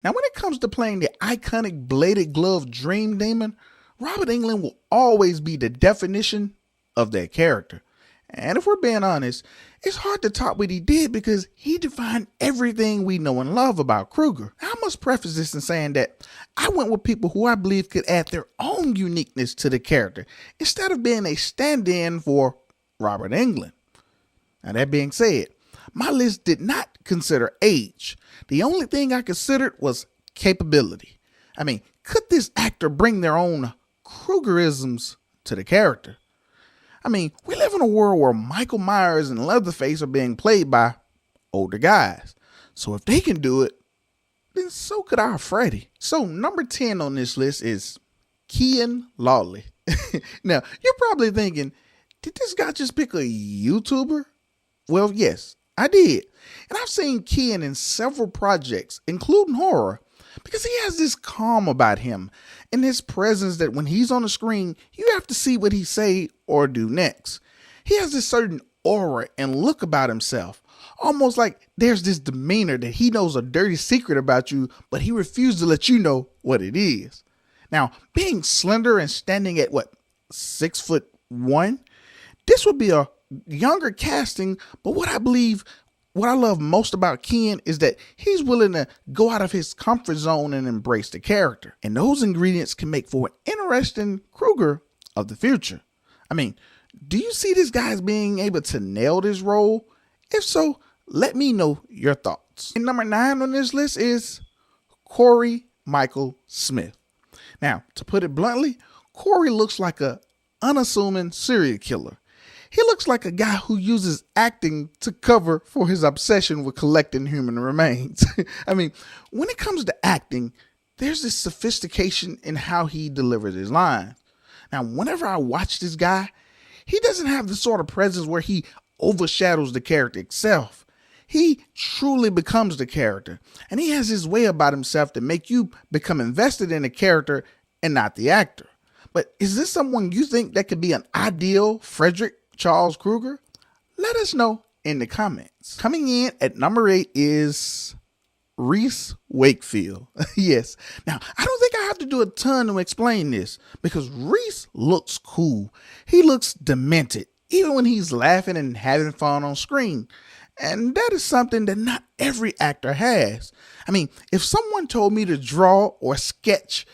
Now, when it comes to playing the iconic bladed glove Dream Demon, Robert Englund will always be the definition of that character. And if we're being honest, it's hard to top what he did because he defined everything we know and love about Krueger. Now, I must preface this in saying that I went with people who I believe could add their own uniqueness to the character instead of being a stand-in for Robert Englund. Now, that being said, my list did not consider age. The only thing I considered was capability. I mean, could this actor bring their own Kruegerisms to the character? I mean, we live in a world where Michael Myers and Leatherface are being played by older guys. So if they can do it, then so could our Freddy. So number 10 on this list is Kian Lawley. Now, you're probably thinking, did this guy just pick a YouTuber? Well, yes, I did. And I've seen Kian in several projects, including horror, because he has this calm about him and his presence that when he's on the screen, you have to see what he say or do next. He has this certain aura and look about himself, almost like there's this demeanor that he knows a dirty secret about you, but he refused to let you know what it is. Now, being slender and standing at 6'1", this would be a younger casting, but what I love most about Kian is that he's willing to go out of his comfort zone and embrace the character. And those ingredients can make for an interesting Krueger of the future. I mean, do you see this guy as being able to nail this role? If so, let me know your thoughts. And number 9 on this list is Cory Michael Smith. Now, to put it bluntly, Cory looks like an unassuming serial killer. He looks like a guy who uses acting to cover for his obsession with collecting human remains. I mean, when it comes to acting, there's this sophistication in how he delivers his lines. Now, whenever I watch this guy, he doesn't have the sort of presence where he overshadows the character itself. He truly becomes the character, and he has his way about himself to make you become invested in the character and not the actor. But is this someone you think that could be an ideal Frederick Charles Krueger? Let us know in the comments. Coming in at number 8 is Rhys Wakefield. Yes. Now, I don't think I have to do a ton to explain this because Rhys looks cool. He looks demented, even when he's laughing and having fun on screen. And that is something that not every actor has. I mean, if someone told me to draw or sketch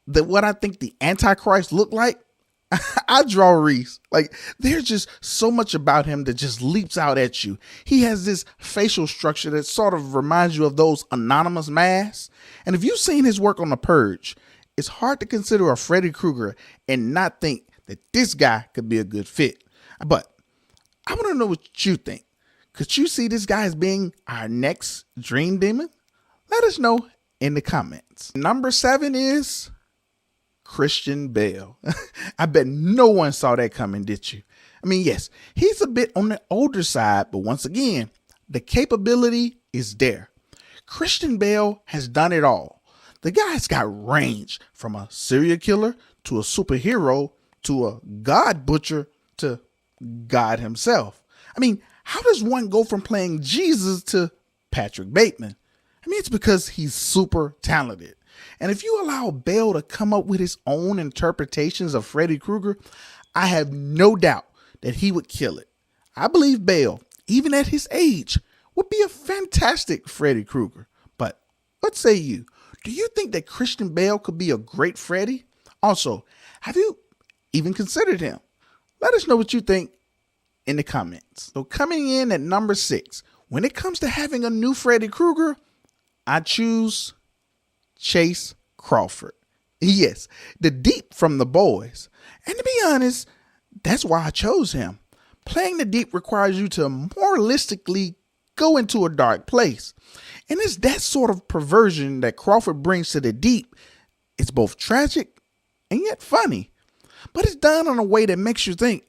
what I think the Antichrist looked like, I draw Rhys. Like, there's just so much about him that just leaps out at you. He has this facial structure that sort of reminds you of those anonymous masks. And if you've seen his work on The Purge, it's hard to consider a Freddy Krueger and not think that this guy could be a good fit. But I want to know what you think. Could you see this guy as being our next Dream Demon? Let us know in the comments. Number 7 is Christian Bale. I bet no one saw that coming, did you? I mean, yes, he's a bit on the older side, but once again, the capability is there. Christian Bale has done it all. The guy's got range from a serial killer to a superhero to a god butcher to God himself. I mean, how does one go from playing Jesus to Patrick Bateman? I mean, it's because he's super talented. And if you allow Bale to come up with his own interpretations of Freddy Krueger, I have no doubt that he would kill it. I believe Bale, even at his age, would be a fantastic Freddy Krueger. But what say you? Do you think that Christian Bale could be a great Freddy? Also, have you even considered him? Let us know what you think in the comments. So coming in at number 6, when it comes to having a new Freddy Krueger, I choose Chase Crawford. Yes, the Deep from The Boys. And to be honest, that's why I chose him. Playing the Deep requires you to moralistically go into a dark place. And it's that sort of perversion that Crawford brings to the Deep. It's both tragic and yet funny. But it's done in a way that makes you think,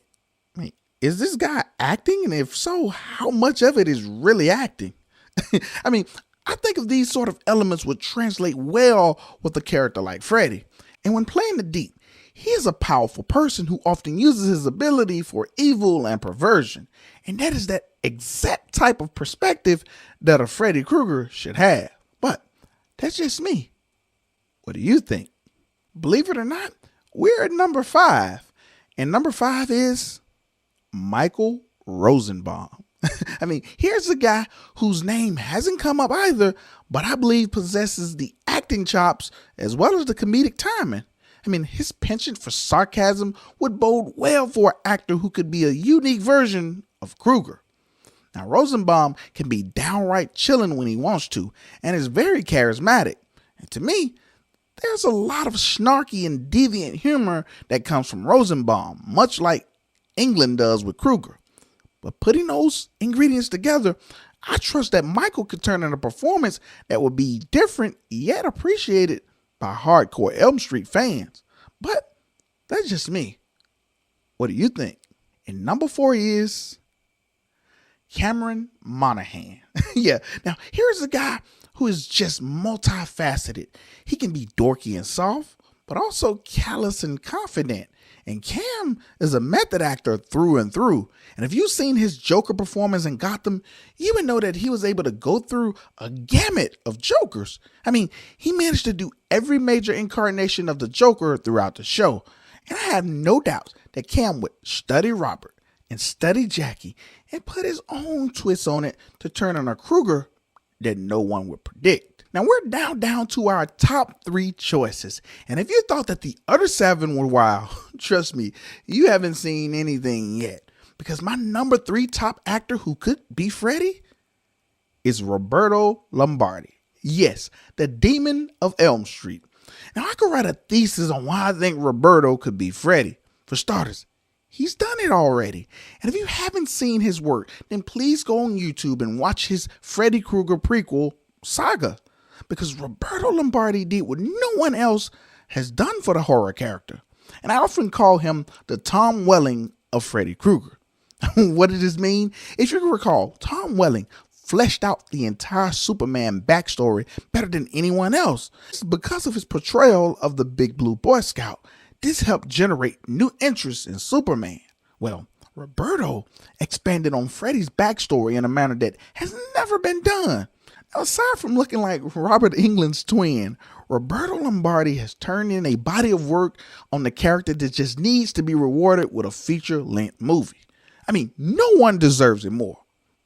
is this guy acting? And if so, how much of it is really acting? I mean, I think of these sort of elements would translate well with a character like Freddy. And when playing the Deep, he is a powerful person who often uses his ability for evil and perversion. And that is that exact type of perspective that a Freddy Krueger should have. But That's just me. What do you think? Believe it or not, we're at number 5. And number 5 is Michael Rosenbaum. I mean, here's a guy whose name hasn't come up either, but I believe possesses the acting chops as well as the comedic timing. I mean, his penchant for sarcasm would bode well for an actor who could be a unique version of Krueger. Now, Rosenbaum can be downright chilling when he wants to, and is very charismatic. And to me, there's a lot of snarky and deviant humor that comes from Rosenbaum, much like Englund does with Krueger. But putting those ingredients together, I trust that Michael could turn in a performance that would be different yet appreciated by hardcore Elm Street fans. But that's just me. What do you think? And number 4 is Cameron Monaghan. Yeah, now here's a guy who is just multifaceted. He can be dorky and soft, but also callous and confident. And Cam is a method actor through and through. And if you've seen his Joker performance in Gotham, you would know that he was able to go through a gamut of Jokers. I mean, he managed to do every major incarnation of the Joker throughout the show. And I have no doubt that Cam would study Robert and study Jackie and put his own twist on it to turn on a Krueger that no one would predict. Now we're now down to our top 3 choices. And if you thought that the other 7 were wild, trust me, you haven't seen anything yet. Because my number 3 top actor who could be Freddy is Roberto Lombardi. Yes, the demon of Elm Street. Now I could write a thesis on why I think Roberto could be Freddy. For starters, he's done it already. And if you haven't seen his work, then please go on YouTube and watch his Freddy Krueger prequel saga. Because Roberto Lombardi did what no one else has done for the horror character. And I often call him the Tom Welling of Freddy Krueger. What does this mean? If you can recall, Tom Welling fleshed out the entire Superman backstory better than anyone else. Because of his portrayal of the Big Blue Boy Scout, this helped generate new interest in Superman. Well, Roberto expanded on Freddy's backstory in a manner that has never been done. Now, aside from looking like Robert Englund's twin, Roberto Lombardi has turned in a body of work on the character that just needs to be rewarded with a feature-length movie. I mean, no one deserves it more.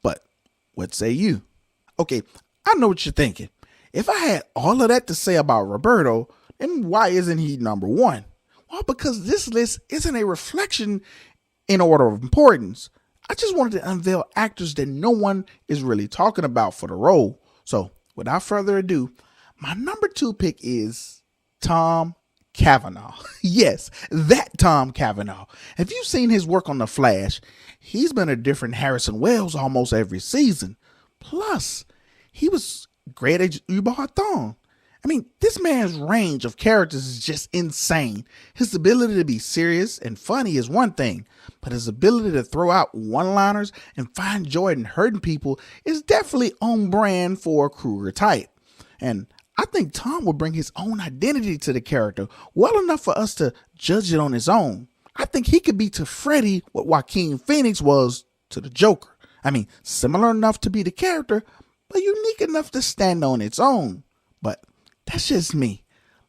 But what say you? Okay, I know what you're thinking. If I had all of that to say about Roberto, then why isn't he number 1? Well, because this list isn't a reflection in order of importance. I just wanted to unveil actors that no one is really talking about for the role. So, without further ado, my number 2 pick is Tom Cavanaugh. Yes, that Tom Cavanaugh. If you've seen his work on The Flash, he's been a different Harrison Wells almost every season. Plus, he was great at Überhaupt. I mean, this man's range of characters is just insane. His ability to be serious and funny is one thing, but his ability to throw out one-liners and find joy in hurting people is definitely on brand for a Krueger type. And I think Tom would bring his own identity to the character well enough for us to judge it on his own. I think he could be to Freddy what Joaquin Phoenix was to the Joker. I mean, similar enough to be the character, but unique enough to stand on its own. But that's just me.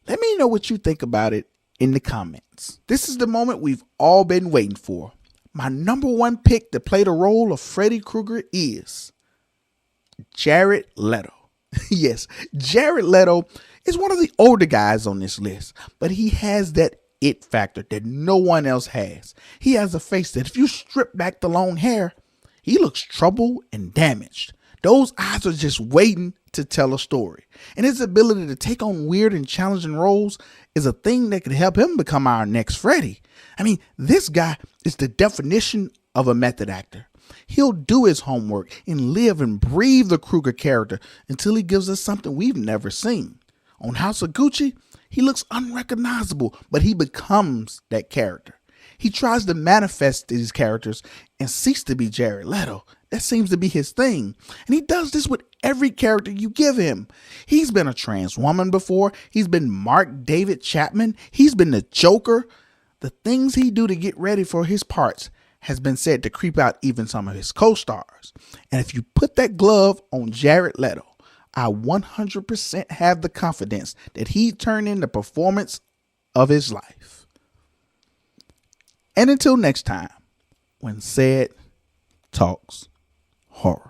Let me know what you think about it in the comments. This is the moment we've all been waiting for. My number 1 pick to play the role of Freddy Krueger is Jared Leto. Yes, Jared Leto is one of the older guys on this list, but he has that it factor that no one else has. He has a face that if you strip back the long hair, he looks troubled and damaged. Those eyes are just waiting to tell a story. And his ability to take on weird and challenging roles is a thing that could help him become our next Freddy. I mean, this guy is the definition of a method actor. He'll do his homework and live and breathe the Krueger character until he gives us something we've never seen. On House of Gucci, he looks unrecognizable, but he becomes that character. He tries to manifest these characters and cease to be Jared Leto. That seems to be his thing. And he does this with every character you give him. He's been a trans woman before. He's been Mark David Chapman. He's been the Joker. The things he do to get ready for his parts has been said to creep out even some of his co-stars. And if you put that glove on Jared Leto, I 100% have the confidence that he turned in the performance of his life. And until next time, when CEDtalks horror.